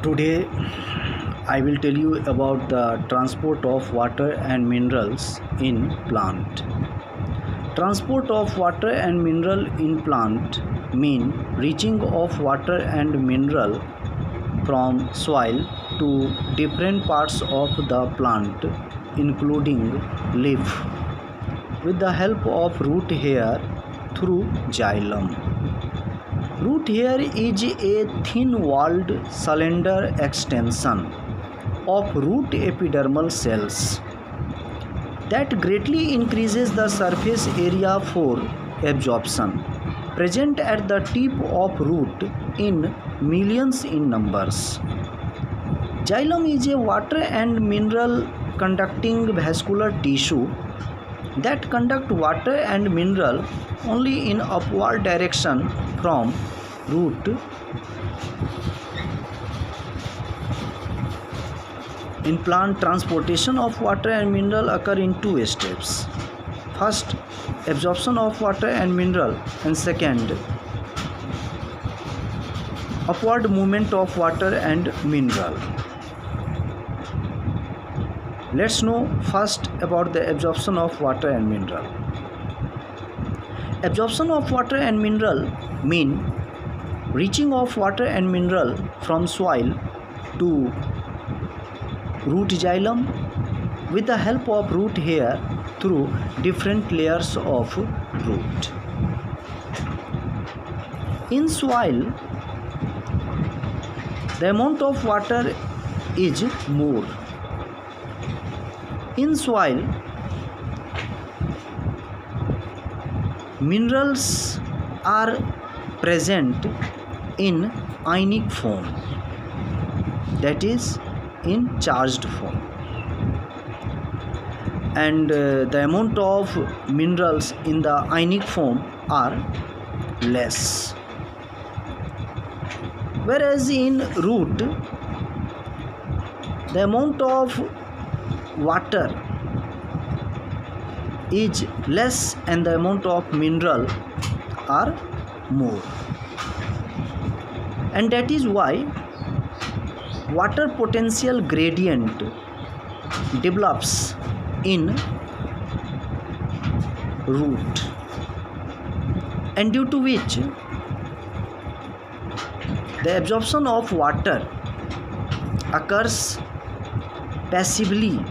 Today I will tell you about the transport of water and minerals in plant. Transport of water and mineral in plant mean reaching of water and mineral from soil to different parts of the plant including leaf with the help of root hair through xylem. Root hair is a thin-walled slender extension of root epidermal cells that greatly increases the surface area for absorption, present at the tip of root in millions in numbers. Xylem is a water and mineral conducting vascular tissue that conduct water and mineral only in upward direction from root. In plant, transportation of water and mineral occur in two steps. First, absorption of water and mineral, and second, upward movement of water and mineral. Let's know first about the absorption of water and mineral. Absorption of water and mineral mean reaching of water and mineral from soil to root xylem with the help of root hair through different layers of root. In soil, the amount of water is more. In soil, minerals are present in ionic form, that is in charged form, and the amount of minerals in the ionic form are less, whereas in root the amount of water is less and the amount of mineral are more, and that is why water potential gradient develops in root, and due to which the absorption of water occurs passively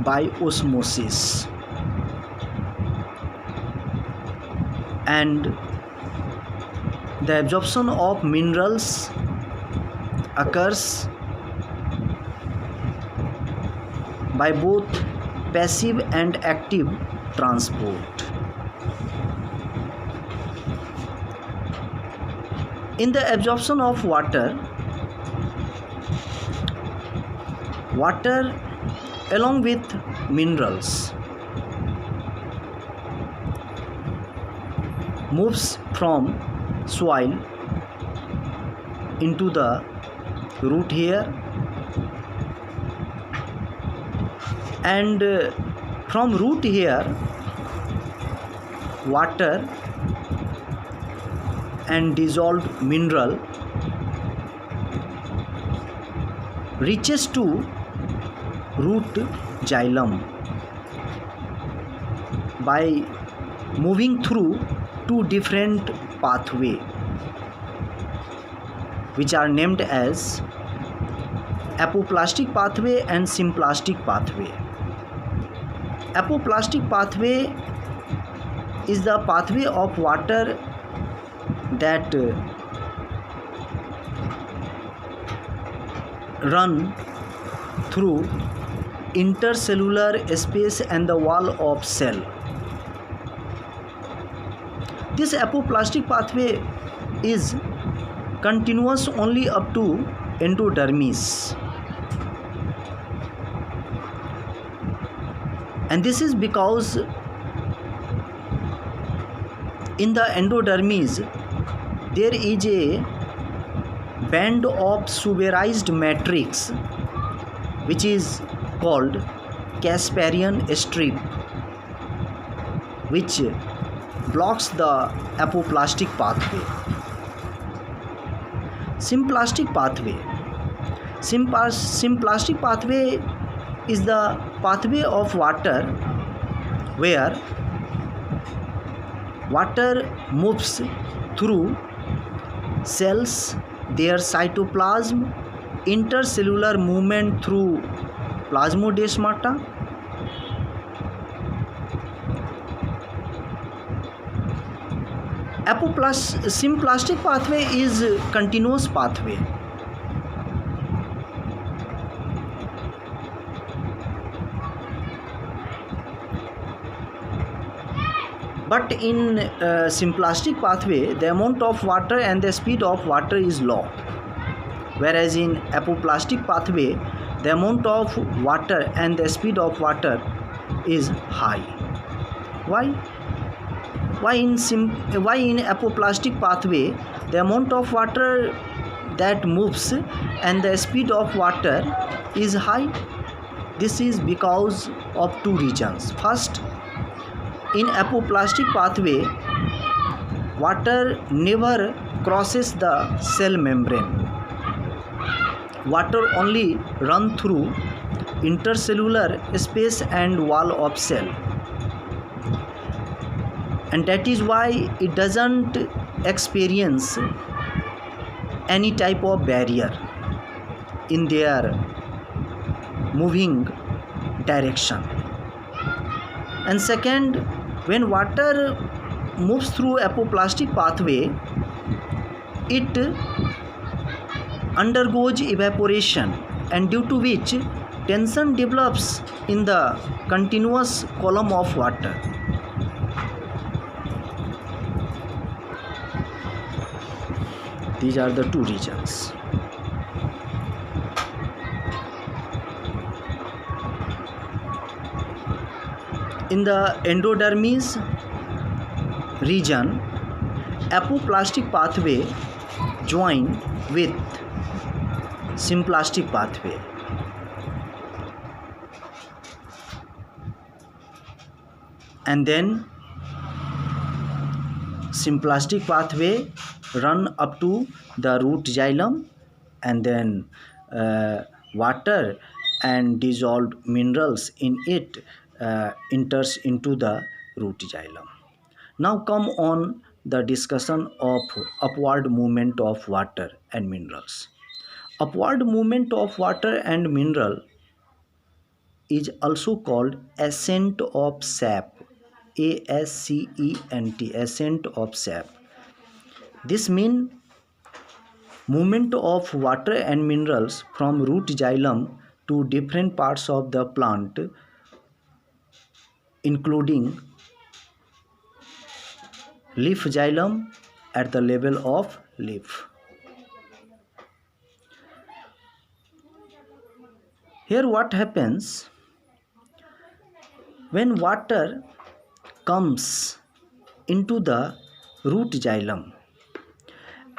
by osmosis, and the absorption of minerals occurs by both passive and active transport. In the absorption of water, water along with minerals moves from soil into the root hair, and from root hair water and dissolved mineral reaches to root xylem by moving through two different pathways which are named as apoplastic pathway and symplastic pathway. Apoplastic pathway is the pathway of water that run through intercellular space and the wall of cell. This apoplastic pathway is continuous only up to endodermis, and this is because in the endodermis there is a band of suberized matrix which is called Casparian strip, which blocks the apoplastic pathway. Symplastic pathway. Symplastic pathway is the pathway of water where water moves through cells, their cytoplasm, intercellular movement through plasmodesmata. Symplastic pathway is a continuous pathway. But in symplastic pathway, the amount of water and the speed of water is low, whereas in apoplastic pathway, the amount of water and the speed of water is high. Why? Why in apoplastic pathway the amount of water that moves and the speed of water is high? This is because of two reasons. First, in apoplastic pathway, water never crosses the cell membrane. Water only run through intercellular space and wall of cell, and that is why it doesn't experience any type of barrier in their moving direction. And second, when water moves through apoplastic pathway, it undergoes evaporation, and due to which tension develops in the continuous column of water. These are the two reasons. In the endodermis region, apoplastic pathway join with symplastic pathway. And then symplastic pathway run up to the root xylem, and then water and dissolved minerals in it enters into the root xylem. Now come on the discussion of upward movement of water and minerals. Upward movement of water and mineral is also called ascent of sap. ASCENT, ascent of sap. This means movement of water and minerals from root xylem to different parts of the plant, including leaf xylem at the level of leaf. Here what happens when water comes into the root xylem,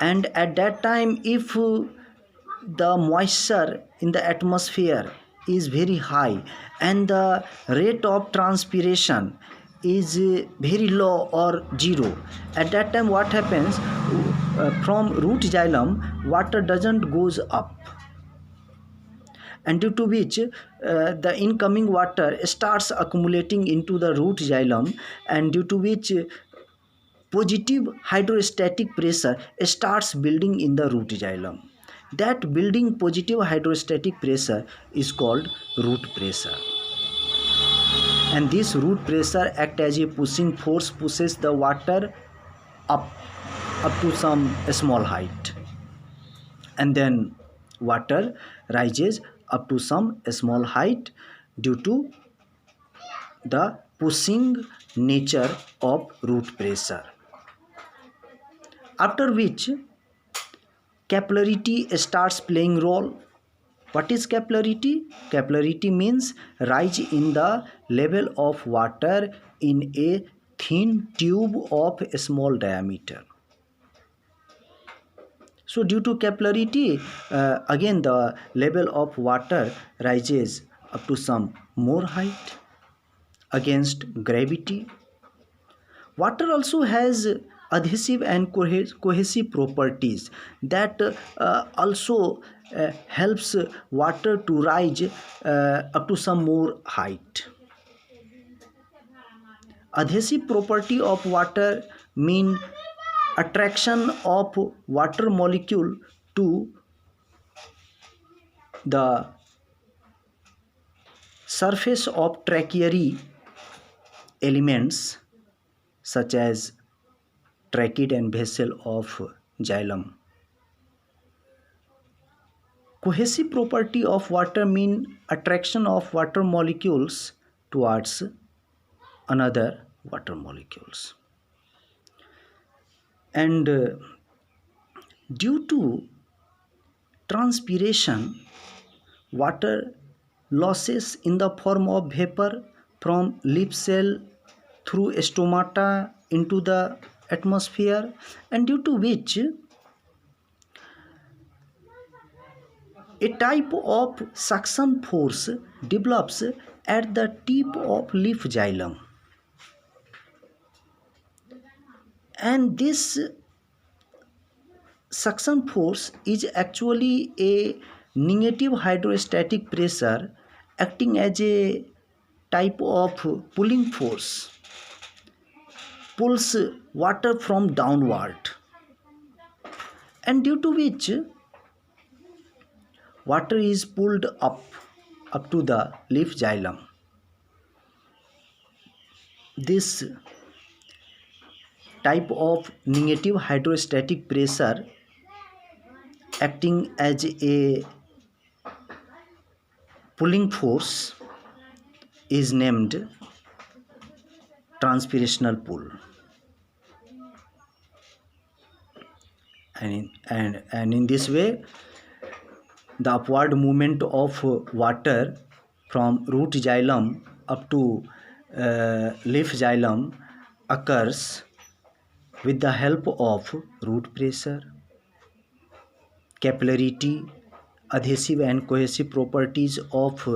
and at that time if the moisture in the atmosphere is very high and the rate of transpiration is very low or zero, at that time what happens, from root xylem water doesn't goes up, and due to which the incoming water starts accumulating into the root xylem, and due to which positive hydrostatic pressure starts building in the root xylem. That building positive hydrostatic pressure is called root pressure, and this root pressure acts as a pushing force, pushes the water up to some small height, and then water rises up to some small height due to the pushing nature of root pressure. After which capillarity starts playing role. What is capillarity? Capillarity means rise in the level of water in a thin tube of a small diameter. So due to capillarity, again the level of water rises up to some more height against gravity. Water also has adhesive and cohesive properties that also helps water to rise up to some more height. Adhesive property of water mean attraction of water molecule to the surface of tertiary elements such as trachea and vessel of xylem. Cohesive property of water mean attraction of water molecules towards another water molecules. And due to transpiration, water losses in the form of vapor from leaf cell through stomata into the atmosphere, and due to which a type of suction force develops at the tip of leaf xylem, and this suction force is actually a negative hydrostatic pressure acting as a type of pulling force, pulls water from downward, and due to which water is pulled up to the leaf xylem. This type of negative hydrostatic pressure acting as a pulling force is named transpirational pull. And in this way, the upward movement of water from root xylem up to leaf xylem occurs with the help of root pressure, capillarity, adhesive and cohesive properties of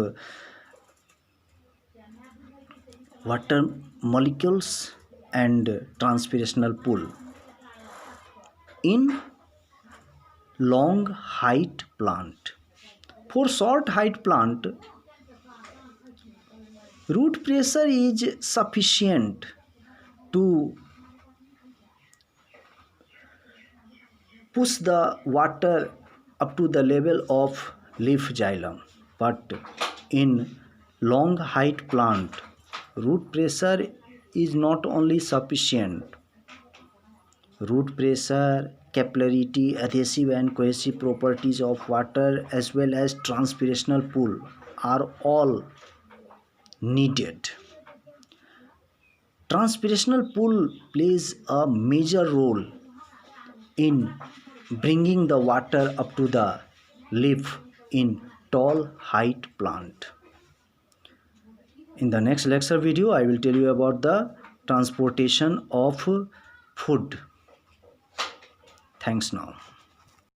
water molecules, and transpirational pull. In long height plant, for short height plant, root pressure is sufficient to push the water up to the level of leaf xylem, but in long height plant, root pressure is not only sufficient. Root pressure, capillarity, adhesive and cohesive properties of water as well as transpirational pull are all needed. Transpirational pull plays a major role in bringing the water up to the leaf in tall height plant. In the next lecture video, I will tell you about the transportation of food. Thanks now.